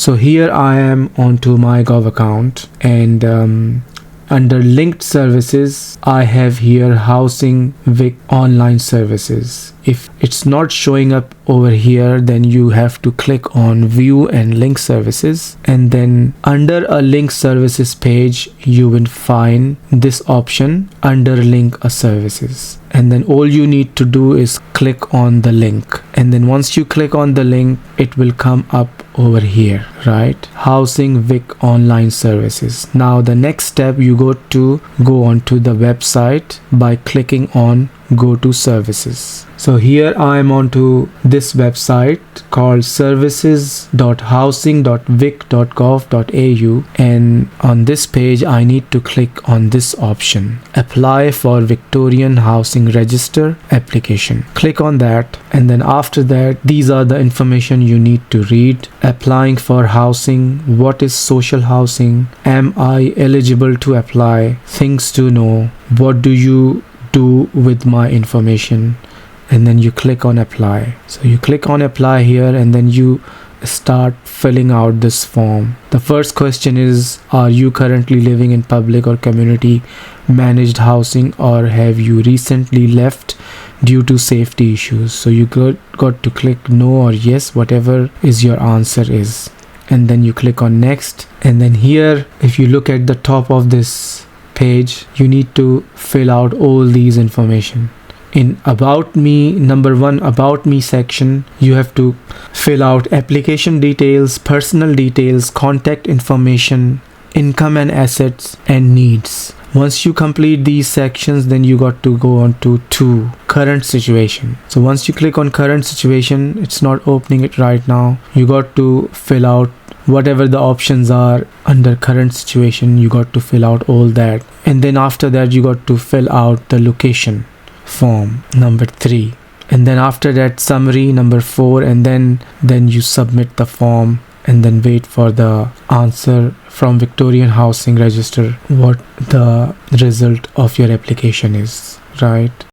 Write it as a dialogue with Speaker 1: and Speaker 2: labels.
Speaker 1: So here I am onto my Gov account, and under linked services I have here Housing Vic online services. If it's not showing up over here, then you have to click on view and link services, and then under a link services page you will find this option under link a services, and then all you need to do is click on the link, and then once you click on the link it will come up over here, right? Housing Vic online services. Now the next step, you go on to the website by clicking on go to services. So here I am onto this website called services.housing.vic.gov.au, and on this page I need to click on this option, apply for Victorian Housing Register application. Click on that, and then after that these are the information you need to read. Applying for housing, what is social housing, am I eligible to apply, things to know, what do you do with my information, and then you click on apply. So you click on apply here, and then you start filling out this form. The first question is, are you currently living in public or community managed housing, or have you recently left due to safety issues? So you got to click no or yes, whatever is your answer is, and then you click on next. And then here, if you look at the top of this page, you need to fill out all these information. In about me, number 1 about me section, you have to fill out application details, personal details, contact information, income and assets, and needs. Once you complete these sections, then you got to go on to current situation. So once you click on current situation, it's not opening it right now. You got to fill out whatever the options are under current situation. You got to fill out all that, and then after that you got to fill out the location form number 3, and then after that summary number 4, and then you submit the form, and then wait for the answer from Victorian Housing Register what the result of your application is, right?